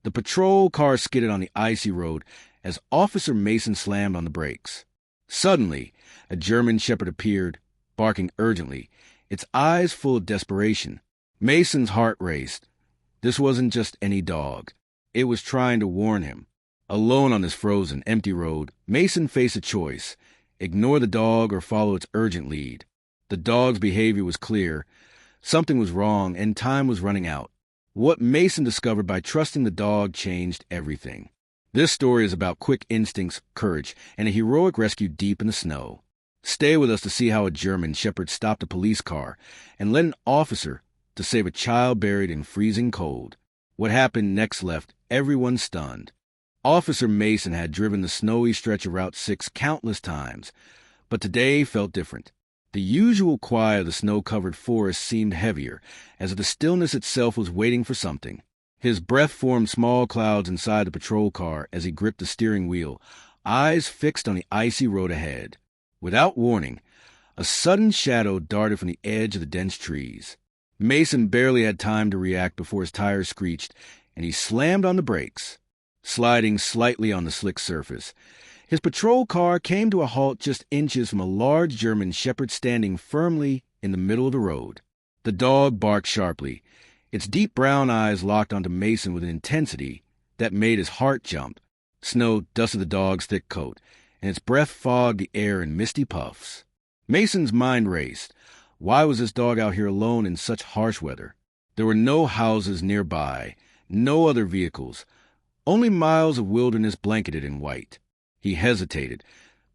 The patrol car skidded on the icy road as Officer Mason slammed on the brakes. Suddenly, a German shepherd appeared, barking urgently, its eyes full of desperation. Mason's heart raced. This wasn't just any dog. It was trying to warn him. Alone on this frozen, empty road, Mason faced a choice: ignore the dog or follow its urgent lead. The dog's behavior was clear. Something was wrong, and time was running out. What Mason discovered by trusting the dog changed everything. This story is about quick instincts, courage, and a heroic rescue deep in the snow. Stay with us to see how a German shepherd stopped a police car and led an officer to save a child buried in freezing cold. What happened next left everyone stunned. Officer Mason had driven the snowy stretch of Route 6 countless times, but today felt different. The usual quiet of the snow-covered forest seemed heavier, as if the stillness itself was waiting for something. His breath formed small clouds inside the patrol car as he gripped the steering wheel, eyes fixed on the icy road ahead. Without warning, a sudden shadow darted from the edge of the dense trees. Mason barely had time to react before his tires screeched, and he slammed on the brakes. Sliding slightly on the slick surface, his patrol car came to a halt just inches from a large German shepherd standing firmly in the middle of the road. The dog barked sharply, its deep brown eyes locked onto Mason with an intensity that made his heart jump. Snow dusted the dog's thick coat, and its breath fogged the air in misty puffs. Mason's mind raced. Why was this dog out here alone in such harsh weather? There were no houses nearby, no other vehicles, only miles of wilderness blanketed in white. He hesitated,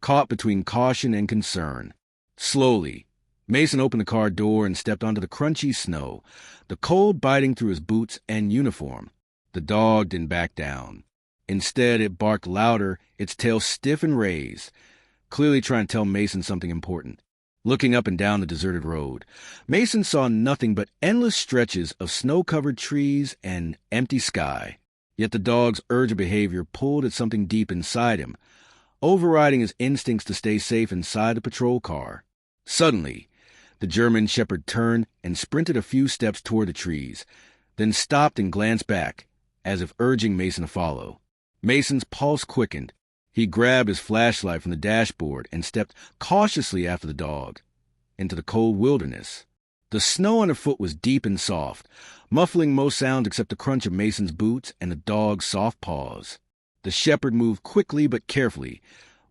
caught between caution and concern. Slowly, Mason opened the car door and stepped onto the crunchy snow, the cold biting through his boots and uniform. The dog didn't back down. Instead, it barked louder, its tail stiff and raised, clearly trying to tell Mason something important. Looking up and down the deserted road, Mason saw nothing but endless stretches of snow-covered trees and empty sky. Yet the dog's urge of behavior pulled at something deep inside him, overriding his instincts to stay safe inside the patrol car. Suddenly, the German shepherd turned and sprinted a few steps toward the trees, then stopped and glanced back, as if urging Mason to follow. Mason's pulse quickened. He grabbed his flashlight from the dashboard and stepped cautiously after the dog, into the cold wilderness. The snow underfoot was deep and soft, muffling most sounds except the crunch of Mason's boots and the dog's soft paws. The shepherd moved quickly but carefully,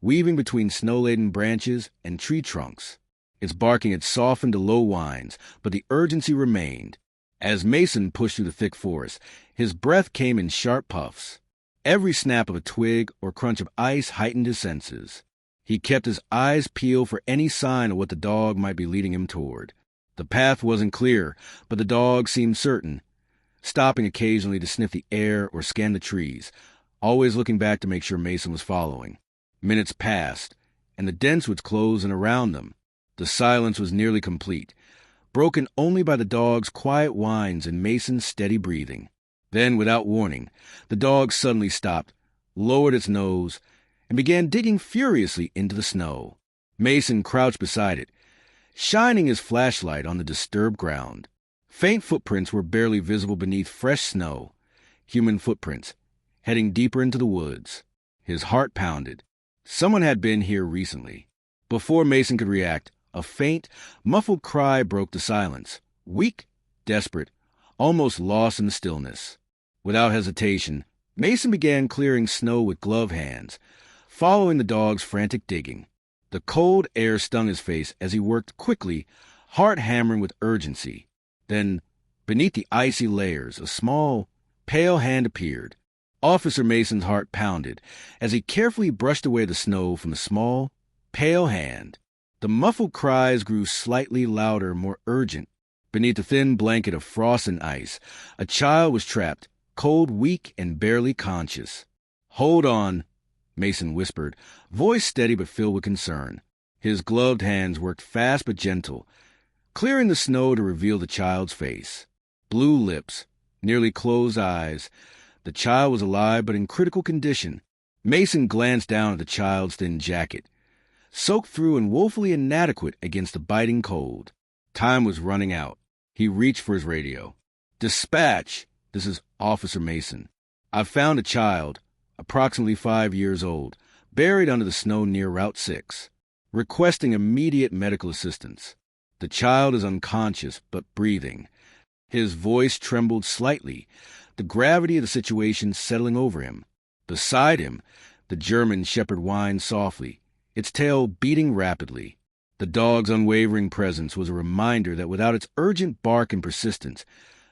weaving between snow-laden branches and tree trunks. Its barking had softened to low whines, but the urgency remained. As Mason pushed through the thick forest, his breath came in sharp puffs. Every snap of a twig or crunch of ice heightened his senses. He kept his eyes peeled for any sign of what the dog might be leading him toward. The path wasn't clear, but the dog seemed certain, stopping occasionally to sniff the air or scan the trees, always looking back to make sure Mason was following. Minutes passed, and the dense woods closed in around them. The silence was nearly complete, broken only by the dog's quiet whines and Mason's steady breathing. Then, without warning, the dog suddenly stopped, lowered its nose, and began digging furiously into the snow. Mason crouched beside it, shining his flashlight on the disturbed ground. Faint footprints were barely visible beneath fresh snow, human footprints, heading deeper into the woods. His heart pounded. Someone had been here recently. Before Mason could react, a faint, muffled cry broke the silence, weak, desperate, almost lost in the stillness. Without hesitation, Mason began clearing snow with gloved hands, following the dog's frantic digging. The cold air stung his face as he worked quickly, heart hammering with urgency. Then, beneath the icy layers, a small, pale hand appeared. Officer Mason's heart pounded as he carefully brushed away the snow from the small, pale hand. The muffled cries grew slightly louder, more urgent. Beneath a thin blanket of frost and ice, a child was trapped, cold, weak, and barely conscious. "Hold on," Mason whispered, voice steady but filled with concern. His gloved hands worked fast but gentle, clearing the snow to reveal the child's face. Blue lips, nearly closed eyes. The child was alive but in critical condition. Mason glanced down at the child's thin jacket, soaked through and woefully inadequate against the biting cold. Time was running out. He reached for his radio. "Dispatch! This is Officer Mason." "I've found a child, approximately 5 years old, buried under the snow near Route 6, requesting immediate medical assistance. The child is unconscious but breathing." His voice trembled slightly, the gravity of the situation settling over him. Beside him, the German shepherd whined softly, its tail beating rapidly. The dog's unwavering presence was a reminder that without its urgent bark and persistence,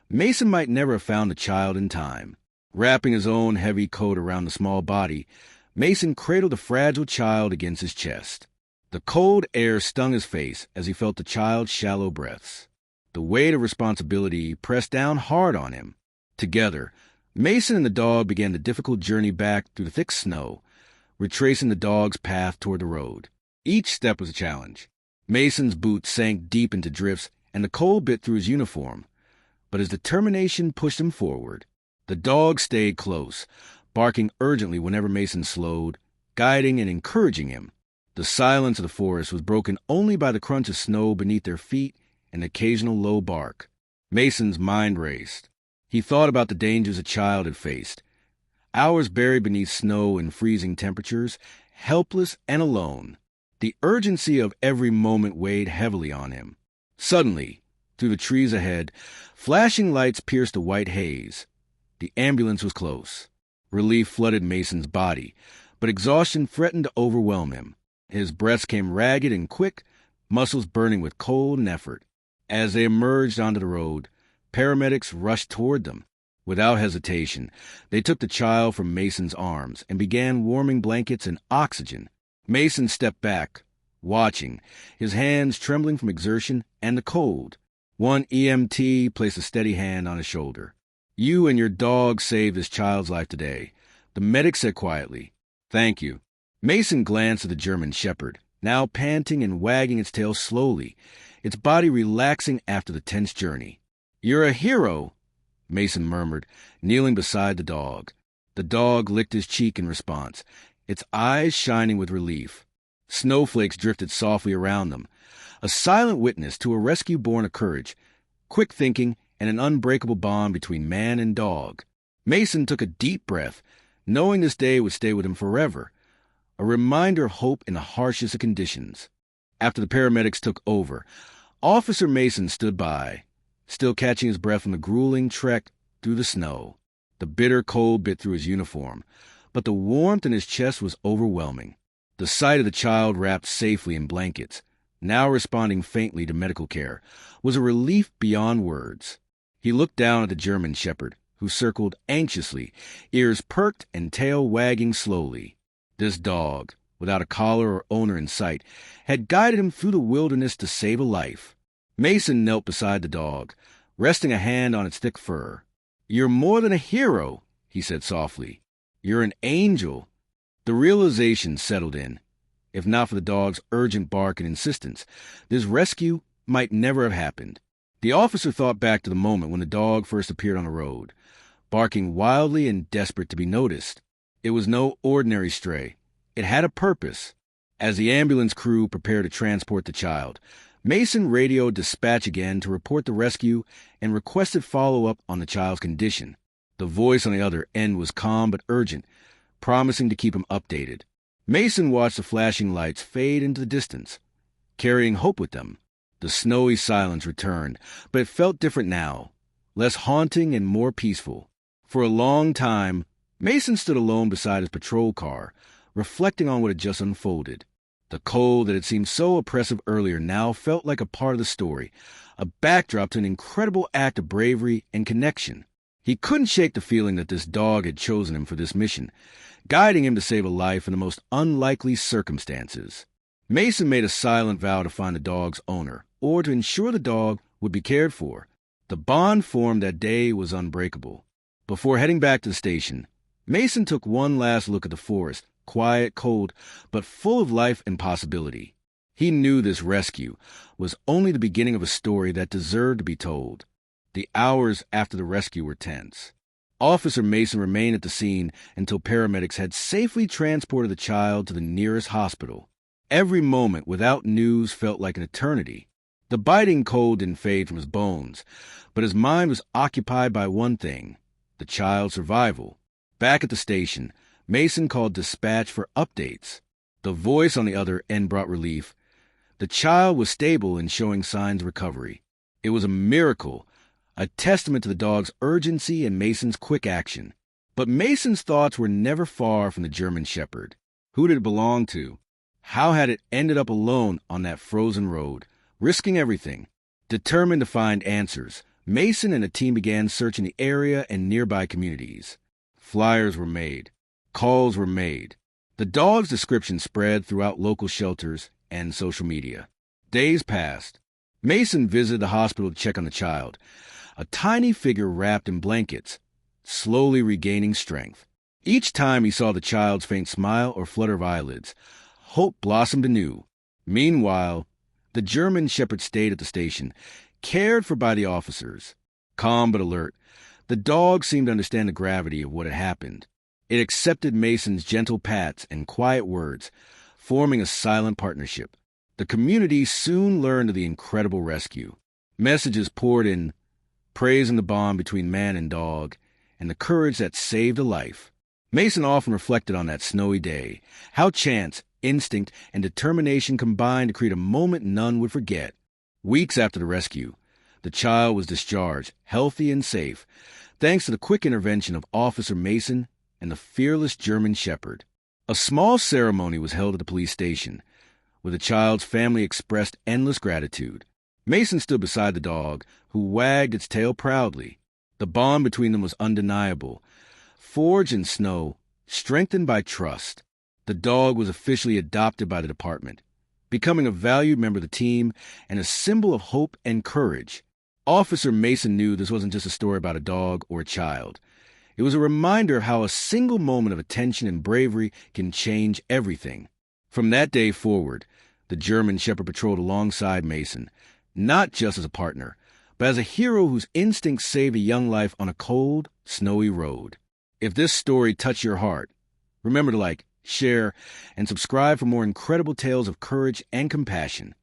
Mason might never have found the child in time. Wrapping his own heavy coat around the small body, Mason cradled the fragile child against his chest. The cold air stung his face as he felt the child's shallow breaths. The weight of responsibility pressed down hard on him. Together, Mason and the dog began the difficult journey back through the thick snow, retracing the dog's path toward the road. Each step was a challenge. Mason's boots sank deep into drifts, and the cold bit through his uniform. But his determination pushed him forward. The dog stayed close, barking urgently whenever Mason slowed, guiding and encouraging him. The silence of the forest was broken only by the crunch of snow beneath their feet and occasional low bark. Mason's mind raced. He thought about the dangers a child had faced. Hours buried beneath snow in freezing temperatures, helpless and alone. The urgency of every moment weighed heavily on him. Suddenly, through the trees ahead, flashing lights pierced the white haze. The ambulance was close. Relief flooded Mason's body, but exhaustion threatened to overwhelm him. His breaths came ragged and quick, muscles burning with cold and effort. As they emerged onto the road, paramedics rushed toward them. Without hesitation, they took the child from Mason's arms and began warming blankets and oxygen. Mason stepped back, watching, his hands trembling from exertion and the cold. One EMT placed a steady hand on his shoulder. "You and your dog saved this child's life today," the medic said quietly. "Thank you." Mason glanced at the German shepherd, now panting and wagging its tail slowly, its body relaxing after the tense journey. "You're a hero," Mason murmured, kneeling beside the dog. The dog licked his cheek in response, its eyes shining with relief. Snowflakes drifted softly around them, a silent witness to a rescue born of courage, quick thinking, and an unbreakable bond between man and dog. Mason took a deep breath, knowing this day would stay with him forever, a reminder of hope in the harshest of conditions. After the paramedics took over, Officer Mason stood by, still catching his breath from the grueling trek through the snow. The bitter cold bit through his uniform, but the warmth in his chest was overwhelming. The sight of the child wrapped safely in blankets, now responding faintly to medical care, was a relief beyond words. He looked down at the German shepherd, who circled anxiously, ears perked and tail wagging slowly. This dog, without a collar or owner in sight, had guided him through the wilderness to save a life. Mason knelt beside the dog, resting a hand on its thick fur. "You're more than a hero," he said softly. "You're an angel." The realization settled in. If not for the dog's urgent bark and insistence, this rescue might never have happened. The officer thought back to the moment when the dog first appeared on the road, barking wildly and desperate to be noticed. It was no ordinary stray. It had a purpose. As the ambulance crew prepared to transport the child, Mason radioed dispatch again to report the rescue and requested follow-up on the child's condition. The voice on the other end was calm but urgent, promising to keep him updated. Mason watched the flashing lights fade into the distance, carrying hope with them. The snowy silence returned, but it felt different now, less haunting and more peaceful. For a long time, Mason stood alone beside his patrol car, reflecting on what had just unfolded. The cold that had seemed so oppressive earlier now felt like a part of the story, a backdrop to an incredible act of bravery and connection. He couldn't shake the feeling that this dog had chosen him for this mission, guiding him to save a life in the most unlikely circumstances. Mason made a silent vow to find the dog's owner, or to ensure the dog would be cared for. The bond formed that day was unbreakable. Before heading back to the station, Mason took one last look at the forest, quiet, cold, but full of life and possibility. He knew this rescue was only the beginning of a story that deserved to be told. The hours after the rescue were tense. Officer Mason remained at the scene until paramedics had safely transported the child to the nearest hospital. Every moment without news felt like an eternity. The biting cold didn't fade from his bones, but his mind was occupied by one thing: the child's survival. Back at the station, Mason called dispatch for updates. The voice on the other end brought relief. The child was stable and showing signs of recovery. It was a miracle, a testament to the dog's urgency and Mason's quick action. But Mason's thoughts were never far from the German Shepherd. Who did it belong to? How had it ended up alone on that frozen road, risking everything? Determined to find answers, Mason and a team began searching the area and nearby communities. Flyers were made. Calls were made. The dog's description spread throughout local shelters and social media. Days passed. Mason visited the hospital to check on the child, a tiny figure wrapped in blankets, slowly regaining strength. Each time he saw the child's faint smile or flutter of eyelids, hope blossomed anew. Meanwhile, the German Shepherd stayed at the station, cared for by the officers. Calm but alert, the dog seemed to understand the gravity of what had happened. It accepted Mason's gentle pats and quiet words, forming a silent partnership. The community soon learned of the incredible rescue. Messages poured in, praising the bond between man and dog, and the courage that saved a life. Mason often reflected on that snowy day, how chance, instinct, and determination combined to create a moment none would forget. Weeks after the rescue, the child was discharged, healthy and safe, thanks to the quick intervention of Officer Mason and the fearless German Shepherd. A small ceremony was held at the police station, where the child's family expressed endless gratitude. Mason stood beside the dog, who wagged its tail proudly. The bond between them was undeniable, forged in snow, strengthened by trust. The dog was officially adopted by the department, becoming a valued member of the team and a symbol of hope and courage. Officer Mason knew this wasn't just a story about a dog or a child. It was a reminder of how a single moment of attention and bravery can change everything. From that day forward, the German Shepherd patrolled alongside Mason, not just as a partner, but as a hero whose instincts saved a young life on a cold, snowy road. If this story touched your heart, remember to like, share, and subscribe for more incredible tales of courage and compassion.